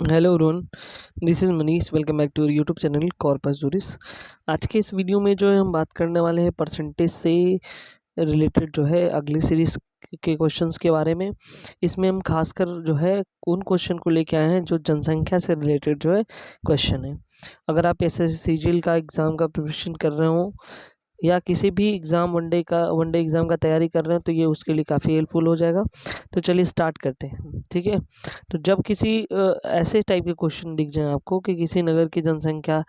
Hello everyone, this is Manish. Welcome back to YouTube channel Corpus Juris. आज के इस video में जो है हम बात करने वाले हैं परसेंटेज से रिलेटेड जो है अगली सीरीज के क्वेश्चंस के बारे में। इसमें हम खासकर जो है उन क्वेश्चन को लेके आए हैं जो जनसंख्या से रिलेटेड जो है क्वेश्चन है। अगर आप एसएससी सीजीएल का एग्ज़ाम का प्रिपरेशन कर रहे हो या किसी भी एग्ज़ाम वनडे एग्ज़ाम का तैयारी कर रहे हैं तो ये उसके लिए काफ़ी हेल्पफुल हो जाएगा। तो चलिए स्टार्ट करते हैं, ठीक है। तो जब किसी ऐसे टाइप के क्वेश्चन दिख जाए आपको कि किसी नगर की जनसंख्या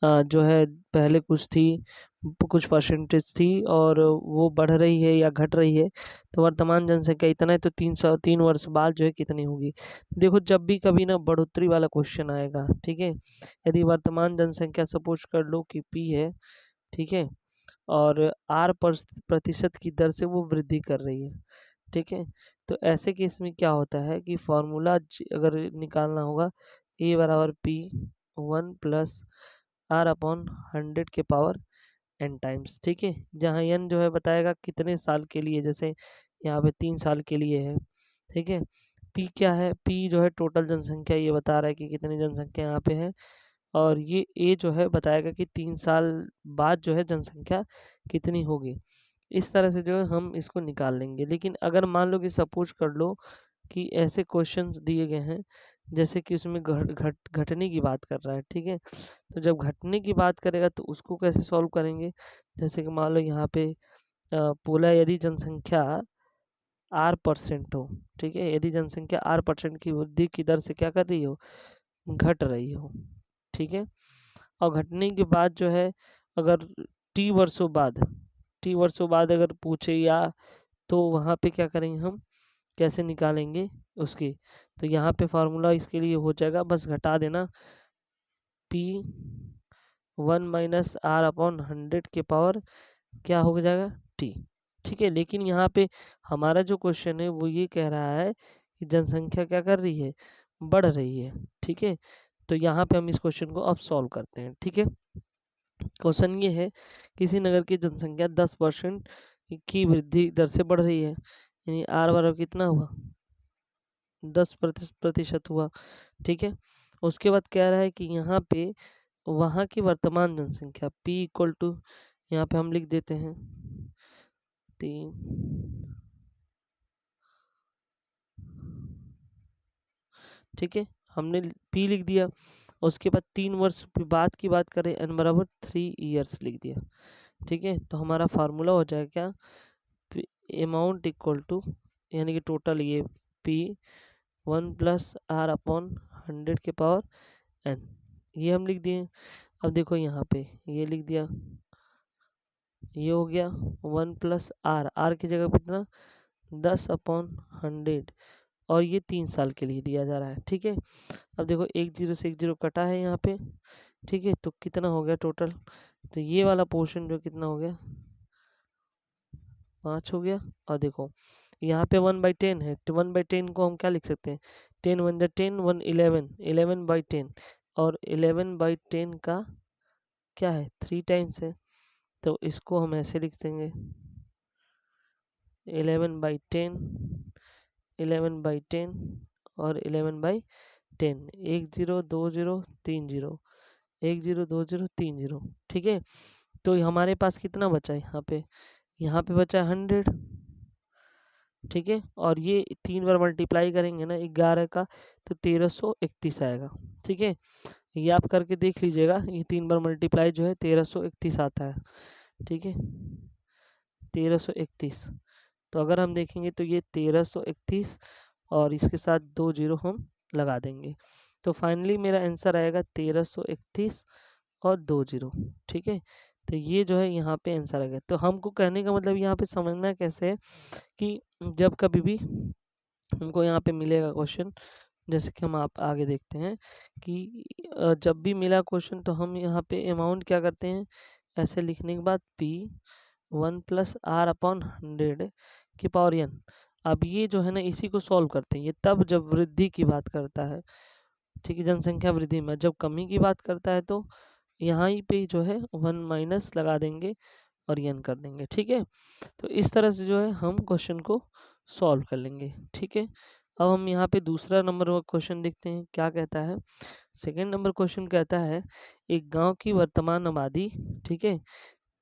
जो है पहले कुछ परसेंटेज थी और वो बढ़ रही है या घट रही है, तो वर्तमान जनसंख्या इतना है तो 3 वर्ष बाद जो है कितनी होगी। देखो, जब भी कभी ना बढ़ोतरी वाला क्वेश्चन आएगा, ठीक है, यदि वर्तमान जनसंख्या सपोज कर लो कि पी है, ठीक है, और आर प्रतिशत की दर से वो वृद्धि कर रही है, ठीक है। तो ऐसे केस में क्या होता है कि फॉर्मूला अगर निकालना होगा, ए बराबर पी 1+r/100 के पावर एन टाइम्स, ठीक है। जहाँ एन जो है बताएगा कितने साल के लिए, जैसे यहाँ पे 3 साल के लिए है, ठीक है। पी क्या है, पी जो है टोटल जनसंख्या, ये बता रहा है कि कितनी जनसंख्या यहाँ पे है, और ये ए जो है बताएगा कि 3 साल बाद जो है जनसंख्या कितनी होगी। इस तरह से जो है हम इसको निकाल लेंगे। लेकिन अगर मान लो कि सपोज कर लो कि ऐसे क्वेश्चंस दिए गए हैं जैसे कि उसमें घटने की बात कर रहा है, ठीक है। तो जब घटने की बात करेगा तो उसको कैसे सॉल्व करेंगे। जैसे कि मान लो यहाँ पे बोला यदि जनसंख्या r% हो, ठीक है, यदि जनसंख्या r% की वृद्धि की दर से क्या कर रही हो, घट रही हो, ठीक है। और घटने के बाद जो है अगर टी वर्षों बाद अगर पूछे या, तो वहाँ पे क्या करेंगे हम, कैसे निकालेंगे उसकी। तो यहाँ पे फार्मूला इसके लिए हो जाएगा, बस घटा देना, पी 1-r/100 के पावर क्या हो जाएगा, टी, ठीक है। लेकिन यहाँ पे हमारा जो क्वेश्चन है वो ये कह रहा है कि जनसंख्या क्या कर रही है, बढ़ रही है, ठीक है। तो यहाँ पे हम इस क्वेश्चन को अब सॉल्व करते हैं, ठीक है। क्वेश्चन ये है, किसी नगर की जनसंख्या 10% की वृद्धि दर से बढ़ रही है, यानी आर बराबर कितना हुआ, 10% हुआ, ठीक है। उसके बाद कह रहा है कि यहाँ पे वहाँ की वर्तमान जनसंख्या P इक्वल टू, यहाँ पे हम लिख देते हैं 3, ठीक है, हमने P लिख दिया। उसके बाद 3 वर्ष बाद की बात करें, n बराबर 3 ईयर्स लिख दिया, ठीक है। तो हमारा फार्मूला हो जाएगा क्या, अमाउंट इक्वल टू, यानी कि टोटल ये P 1+r/100 के पावर n, ये हम लिख दिए। अब देखो यहाँ पे ये लिख दिया, ये हो गया 1+r, की जगह पे कितना, 10/100, और ये 3 साल के लिए दिया जा रहा है, ठीक है। अब देखो एक जीरो से एक जीरो कटा है यहाँ पे, ठीक है, तो कितना हो गया टोटल, तो ये वाला पोर्शन जो कितना हो गया, 5 हो गया। और देखो यहाँ पे 1/10 है, तो 1/10 को हम क्या लिख सकते हैं, 10 1 10, 1 11, 11/10, और 11/10 का क्या है, 3 टाइम्स है, तो इसको हम ऐसे लिख देंगे 11/10, 11/10 और 11/10, 1 0 2 0 3 0, 1 0 2 0 3 0, ठीक है। तो हमारे पास कितना बचा यहाँ पे बचा 100, ठीक है। और ये 3 बार मल्टीप्लाई करेंगे ना 11 का, तो 1331 आएगा, ठीक है। ये आप करके देख लीजिएगा, ये 3 बार मल्टीप्लाई जो है 1331 आता है, ठीक है, 1331। तो अगर हम देखेंगे तो ये 1331 और इसके साथ 2 जीरो हम लगा देंगे, तो फाइनली मेरा आंसर आएगा 1331 और 2 जीरो, ठीक है। तो ये जो है यहाँ पे आंसर आ गया। तो हमको कहने का मतलब यहाँ पे समझना कैसे है कि जब कभी भी हमको यहाँ पे मिलेगा क्वेश्चन, जैसे कि हम आप आगे देखते हैं कि जब भी मिला क्वेश्चन तो हम यहाँ पे अमाउंट क्या करते हैं, ऐसे लिखने के बाद P 1+r/100 की पावर n। अब ये जो है ना इसी को सॉल्व करते हैं, ये तब जब वृद्धि की बात करता है, ठीक है, जनसंख्या वृद्धि में। जब कमी की बात करता है तो यहाँ ही पे जो है 1 माइनस लगा देंगे और n कर देंगे, ठीक है। तो इस तरह से जो है हम क्वेश्चन को सॉल्व कर लेंगे, ठीक है। अब हम यहाँ पे दूसरा नंबर का क्वेश्चन देखते हैं क्या कहता है। सेकंड नंबर क्वेश्चन कहता है एक गांव की वर्तमान आबादी, ठीक है,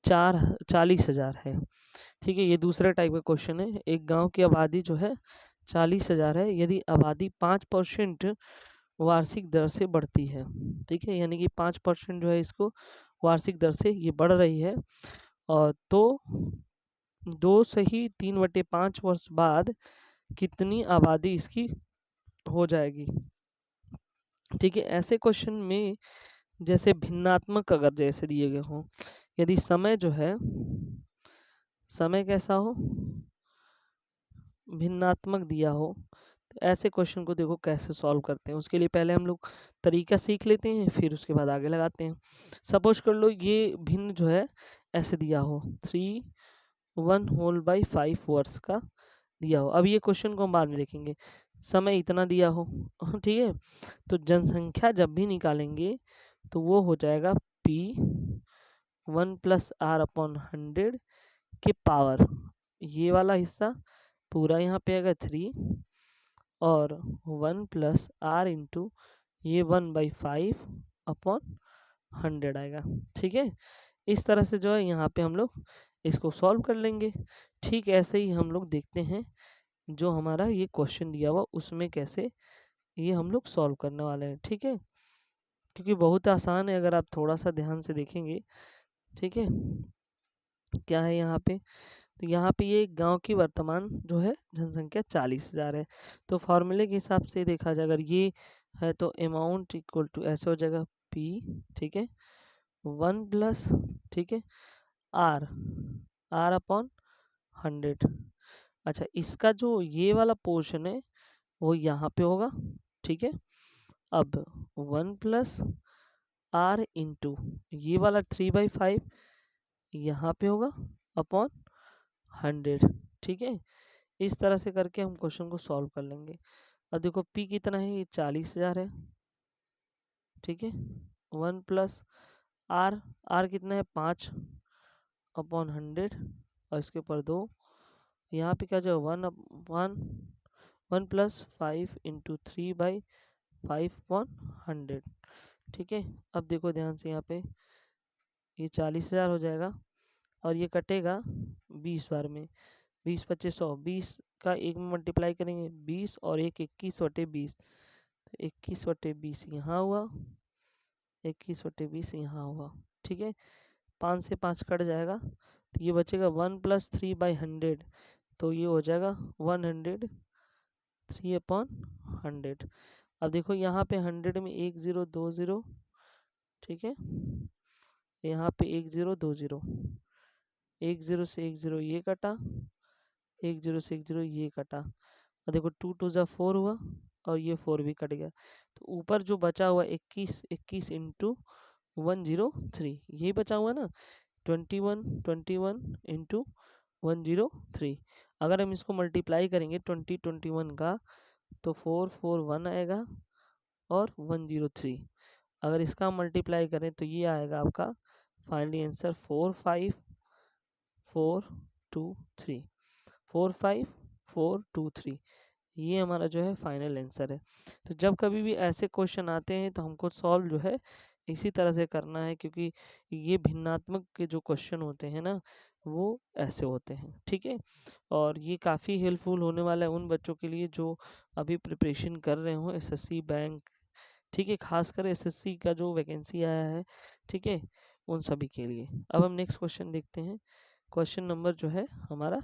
40,000 है। ठीक है, ये दूसरा टाइप का क्वेश्चन है। एक गांव की आबादी जो है 40,000 है, यदि आबादी 5% वार्षिक दर से बढ़ती है। ठीक है, यानी कि 5% जो है इसको वार्षिक दर से ये बढ़ रही है, और तो 2 से ही 3/5 वर्ष बाद कितनी आबादी इसकी हो जाएगी। ठीक है, ऐसे क्वेश्चन में जैसे भिन्नात्मक अगर जैसे दिए गए हों, यदि समय जो है, समय कैसा हो, भिन्नात्मक दिया हो, तो ऐसे क्वेश्चन को देखो कैसे सॉल्व करते हैं। उसके लिए पहले हम लोग तरीका सीख लेते हैं, फिर उसके बाद आगे लगाते हैं। सपोज कर लो ये भिन्न जो है ऐसे दिया हो, 3 1/5 वर्ष का दिया हो। अब ये क्वेश्चन को हम बाद में देखेंगे। समय इतना दिया हो, ठीक है, तो जनसंख्या जब भी निकालेंगे तो वो हो जाएगा P1+R/100 के पावर, ये वाला हिस्सा पूरा यहाँ पे आएगा 3, और 1+R इंटू ये 1/5/100 आएगा। ठीक है, इस तरह से जो है यहाँ पे हम लोग इसको सॉल्व कर लेंगे। ठीक ऐसे ही हम लोग देखते हैं जो हमारा ये क्वेश्चन दिया हुआ उसमें कैसे ये हम लोग सॉल्व करने वाले हैं। ठीक है, क्योंकि बहुत आसान है अगर आप थोड़ा सा ध्यान से देखेंगे। ठीक है, क्या है यहाँ पे, तो यहाँ पे ये गांव की वर्तमान जो है जनसंख्या 40,000 है। तो फॉर्मूले के हिसाब से देखा जाए अगर ये है तो अमाउंट इक्वल टू ऐसे हो जाएगा P, ठीक है, 1+, ठीक है, R/100। अच्छा, इसका जो ये वाला पोर्शन है वो यहाँ पे होगा। ठीक है, अब 1+R इंटू ये वाला 3/5 यहाँ पे होगा अपॉन 100। ठीक है, इस तरह से करके हम क्वेश्चन को सॉल्व कर लेंगे। अब देखो P कितना है, ये 40,000 है। ठीक है, 1+R, R कितना है 5/100, और इसके ऊपर 2, यहाँ पे क्या जो 1+5 इंटू 3/5/100। ठीक है, अब देखो ध्यान से यहाँ पे ये 40,000 हो जाएगा, और ये कटेगा 20 बार में, 20×25=100, 20 का 1 में मल्टीप्लाई करेंगे 20, और 21/20, तो 21/20 यहाँ हुआ, 21/20 यहाँ हुआ। ठीक है, 5 से 5 कट जाएगा, तो ये बचेगा 1+3/100, तो ये हो जाएगा 103/100। अब देखो यहाँ पे 100 में 1 0 2 0, ठीक है, यहाँ पे 1 0 2 0, 1 0 से 1 0 ये कटा, 1 0 से 1 0 ये कटा, और देखो 2 2 ज़ा 4 हुआ, और ये 4 भी कट गया, तो ऊपर जो बचा हुआ 21 इंटू 103 यही बचा हुआ ना, 21 इंटू 103। अगर हम इसको मल्टीप्लाई करेंगे 21 का, तो 441 आएगा, और 103 अगर इसका मल्टीप्लाई करें तो ये आएगा आपका फाइनली आंसर 45423, 45423, ये हमारा जो है फाइनल आंसर है। तो जब कभी भी ऐसे क्वेश्चन आते हैं तो हमको सॉल्व जो है इसी तरह से करना है, क्योंकि ये भिन्नात्मक के जो क्वेश्चन होते हैं ना वो ऐसे होते हैं। ठीक है, और ये काफ़ी हेल्पफुल होने वाला है उन बच्चों के लिए जो अभी प्रिपरेशन कर रहे हो एसएससी बैंक, ठीक है, खासकर एसएससी का जो वैकेंसी आया है, ठीक है, उन सभी के लिए। अब हम नेक्स्ट क्वेश्चन देखते हैं। क्वेश्चन नंबर जो है हमारा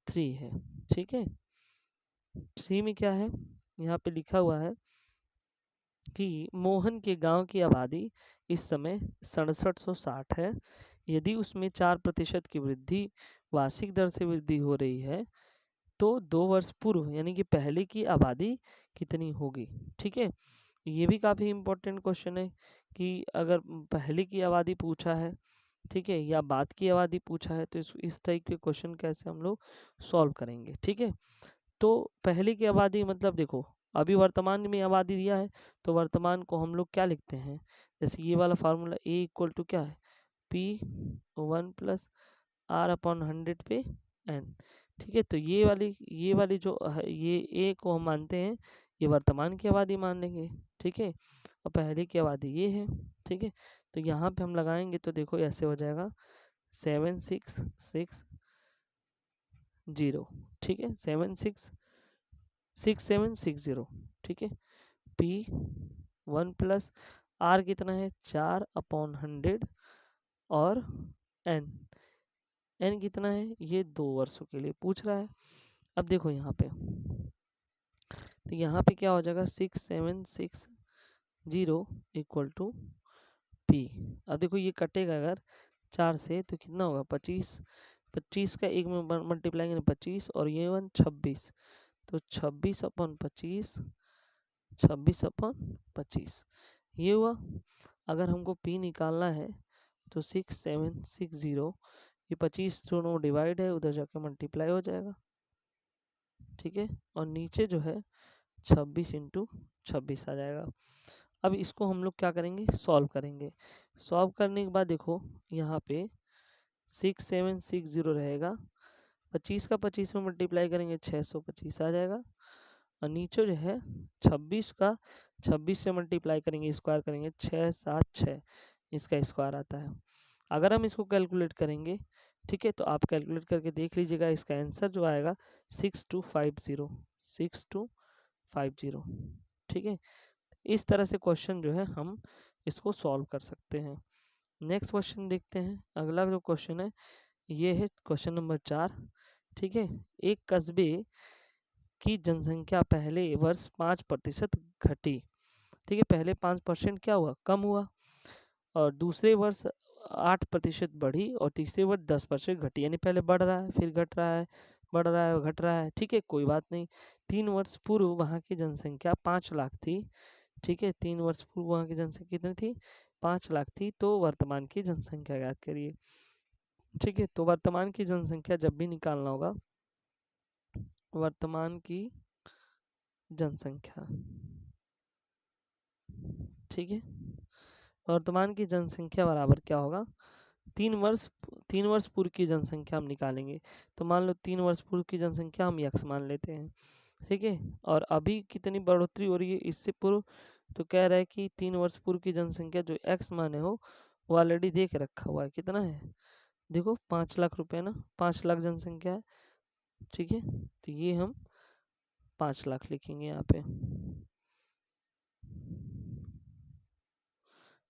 3 है। ठीक है, 3 में क्या है, यहाँ पे लिखा हुआ है कि मोहन के गांव की आबादी इस समय 6760 है। यदि उसमें 4% की वृद्धि वार्षिक दर से वृद्धि हो रही है तो 2 वर्ष पूर्व यानी कि पहले की आबादी कितनी होगी। ठीक है, ये भी काफ़ी इम्पोर्टेंट क्वेश्चन है कि अगर पहले की आबादी पूछा है, ठीक है, या बाद की आबादी पूछा है, तो इस टाइप के क्वेश्चन कैसे हम लोग सॉल्व करेंगे। ठीक है, तो पहले की आबादी मतलब देखो अभी वर्तमान में आबादी दिया है, तो वर्तमान को हम लोग क्या लिखते हैं, जैसे ये वाला फार्मूला ए इक्वल टू क्या है, P 1+R/100 पे n। ठीक है। तो ये वाली जो ये ए को हम मानते हैं, ये वर्तमान की आबादी मान लेंगे। ठीक है, और पहले की आबादी ये है। ठीक है, तो यहाँ पे हम लगाएंगे तो देखो ऐसे हो जाएगा 7660। ठीक है, 6760। ठीक है, P1 प्लस R कितना है 4/100 और n कितना है, ये 2 वर्षों के लिए पूछ रहा है। अब देखो यहाँ पे, तो यहाँ पे क्या हो जाएगा 6760 इक्वल टू P। अब देखो ये कटेगा अगर 4 से तो कितना होगा 25। 25 का 1 में मल्टीप्लाई 25 और ये 26, तो 26/25, 26/25 ये हुआ। अगर हमको P निकालना है तो 6760, ये 25 दोनों डिवाइड है, उधर जाके मल्टीप्लाई हो जाएगा। ठीक है, और नीचे जो है 26 × 26 आ जाएगा। अब इसको हम लोग क्या करेंगे, सॉल्व करेंगे। सॉल्व करने के बाद देखो यहाँ पे 6760 रहेगा, 25 का 25 में मल्टीप्लाई करेंगे 625 आ जाएगा। और नीचे जो है 26 का 26 से मल्टीप्लाई करेंगे, स्क्वायर करेंगे 676, इसका स्क्वायर आता है। अगर हम इसको कैलकुलेट करेंगे, ठीक है, तो आप कैलकुलेट करके देख लीजिएगा, इसका आंसर जो आएगा 6250, 6250। ठीक है, इस तरह से क्वेश्चन जो है हम इसको सॉल्व कर सकते हैं। नेक्स्ट क्वेश्चन देखते हैं। अगला जो क्वेश्चन है ये है क्वेश्चन नंबर 4। ठीक है, एक कस्बे की जनसंख्या पहले वर्ष 5% घटी। ठीक है, पहले 5% क्या हुआ, कम हुआ, और दूसरे वर्ष 8% बढ़ी, और तीसरे वर्ष 10% घटी। यानी पहले बढ़ रहा है, फिर घट रहा है, बढ़ रहा है, घट रहा है। ठीक है, कोई बात नहीं। 3 वर्ष पूर्व वहाँ की जनसंख्या 5 लाख थी। ठीक है, 3 वर्ष पूर्व वहाँ की जनसंख्या कितनी थी, 5 लाख थी। तो वर्तमान की जनसंख्या याद करिए। ठीक है, तो वर्तमान की जनसंख्या जब भी निकालना होगा, वर्तमान की जनसंख्या, ठीक है, वर्तमान की जनसंख्या बराबर क्या होगा, 3 वर्ष पूर्व की जनसंख्या हम निकालेंगे। तो मान लो 3 वर्ष पूर्व की जनसंख्या हम x मान लेते हैं। ठीक है, और अभी कितनी बढ़ोतरी हो रही है इससे पूर्व, तो कह रहा है कि 3 वर्ष पूर्व की जनसंख्या जो x माने हो वो ऑलरेडी देख रखा हुआ है, कितना है, देखो 5 लाख रुपए ना, 5 लाख जनसंख्या है। ठीक है, तो ये हम 5 लाख लिखेंगे यहाँ पे।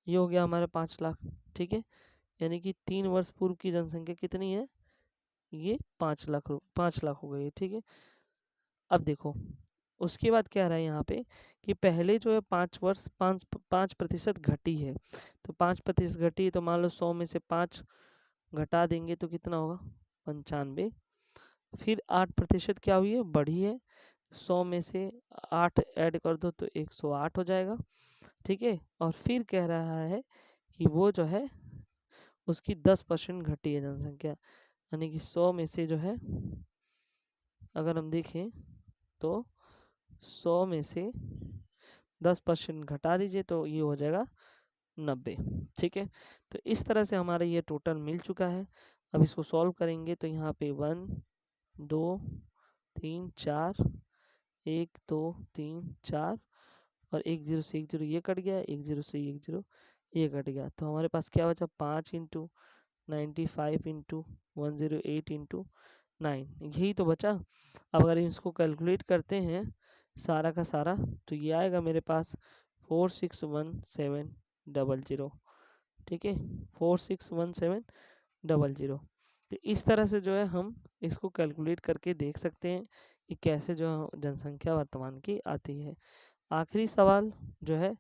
ये हो गया हमारा 5 लाख। ठीक है, यानी कि 3 वर्ष पूर्व की जनसंख्या कितनी है, ये 5 लाख हो गई है। ठीक है, अब देखो उसके बाद क्या रहा है यहाँ पे कि पहले जो है 5% घटी है, तो 5% घटी है, तो मान लो 100 में से 5 घटा देंगे तो कितना होगा 95। फिर 8% क्या हुई है, बढ़ी है, 100 में से 8 ऐड कर दो तो 108 हो जाएगा। ठीक है, और फिर कह रहा है कि वो जो है उसकी 10% घटी है जनसंख्या, यानी कि 100 में से जो है अगर हम देखें तो 100 में से 10% घटा दीजिए तो ये हो जाएगा 90। ठीक है, तो इस तरह से हमारा ये टोटल मिल चुका है। अब इसको सॉल्व करेंगे तो यहाँ पे 1 2 3 4, 1 2 3 4, और 1 0 से 1 0 ये कट गया, 1 0 से 1 0 ये कट गया। तो हमारे पास क्या बचा, 5 × 95 × 108 × 9, यही तो बचा। अब अगर इसको कैलकुलेट करते हैं सारा का सारा, तो ये आएगा मेरे पास 461700। ठीक है, 461700। तो इस तरह से जो है हम इसको कैलकुलेट करके देख सकते हैं कि कैसे जो जनसंख्या वर्तमान की आती है। आखिरी सवाल जो है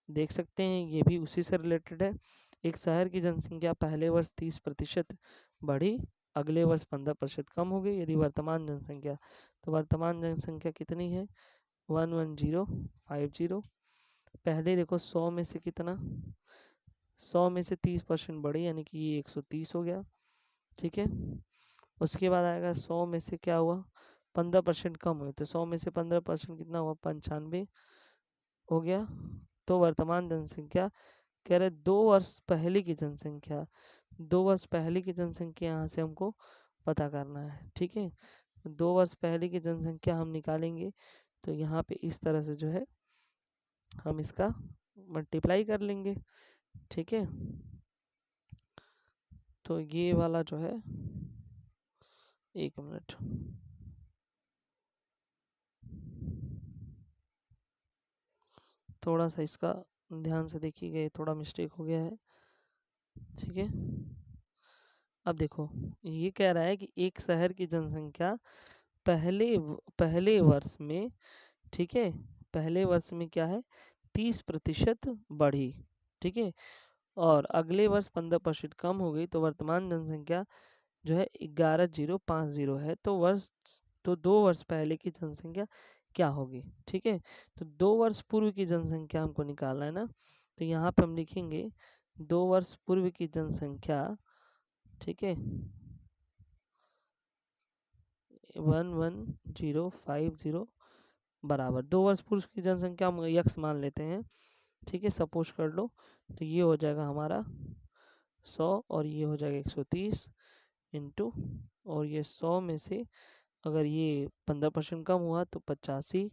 देख सकते हैं, ये भी उसी से रिलेटेड है। एक शहर की जनसंख्या पहले वर्ष 30% बढ़ी, अगले वर्ष 15% कम हो गई। यदि वर्तमान जनसंख्या, तो वर्तमान जनसंख्या कितनी है 11050। पहले देखो 100 में से कितना, 100 में से 30% बढ़ी, यानी कि ये 130 हो गया। ठीक है, उसके बाद आएगा 100 में से क्या हुआ 15% कम हुए, तो 100 में से 15% कितना हुआ 95 हो गया। तो वर्तमान जनसंख्या कह रहे 2 वर्ष पहले की जनसंख्या, 2 वर्ष पहले की जनसंख्या यहाँ से हमको पता करना है। ठीक है, 2 वर्ष पहले की जनसंख्या हम निकालेंगे तो यहाँ पे इस तरह से जो है हम इसका मल्टीप्लाई कर लेंगे, ठीक है। तो ये वाला जो है, एक मिनट, थोड़ा सा इसका ध्यान से देखिएगा, ये थोड़ा मिस्टेक हो गया है, ठीक है। अब देखो, ये कह रहा है कि एक शहर की जनसंख्या पहले वर्ष में, ठीक है, पहले वर्ष में क्या है 30% बढ़ी, ठीक है, और अगले वर्ष 15% कम हो गई, तो वर्तमान जनसंख्या जो है 11050 है। तो 2 वर्ष पहले की जनसंख्या क्या होगी, ठीक है। तो 2 वर्ष पूर्व की जनसंख्या हमको निकालना है ना, तो यहाँ पे हम लिखेंगे 2 वर्ष पूर्व की जनसंख्या, ठीक है, 11050 बराबर 2 वर्ष पूर्व की जनसंख्या हम यक्स मान लेते हैं, ठीक है, सपोज कर लो। तो ये हो जाएगा हमारा 100 और ये हो जाएगा 130 इंटू, और ये 100 में से अगर ये 15% कम हुआ तो 85,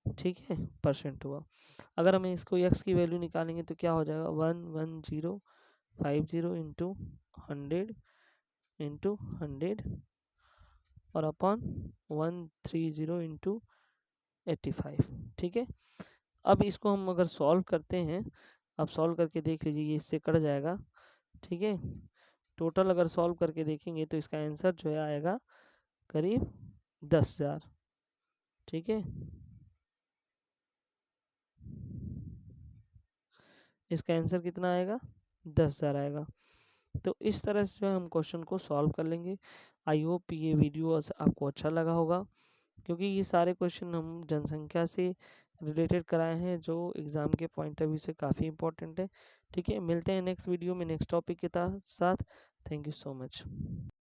ठीक है, परसेंट हुआ। अगर हमें इसको यक्स की वैल्यू निकालेंगे तो क्या हो जाएगा 11050 इंटू 100 और अपॉन 130 इंटू 85, ठीक है। अब इसको हम अगर सॉल्व करते हैं, अब सॉल्व करके देख लीजिए, ये इससे कट जाएगा, ठीक है। टोटल अगर सॉल्व करके देखेंगे तो इसका आंसर जो है आएगा करीब 10,000, ठीक है। इसका आंसर कितना आएगा 10,000 आएगा। तो इस तरह से जो है हम क्वेश्चन को सॉल्व कर लेंगे। आई होप ये वीडियो आपको अच्छा लगा होगा, क्योंकि ये सारे क्वेश्चन हम जनसंख्या से रिलेटेड कराए हैं जो एग्ज़ाम के पॉइंट ऑफ व्यू से काफ़ी इंपॉर्टेंट है, ठीक है। मिलते हैं नेक्स्ट वीडियो में नेक्स्ट टॉपिक के साथ। Thank you so much.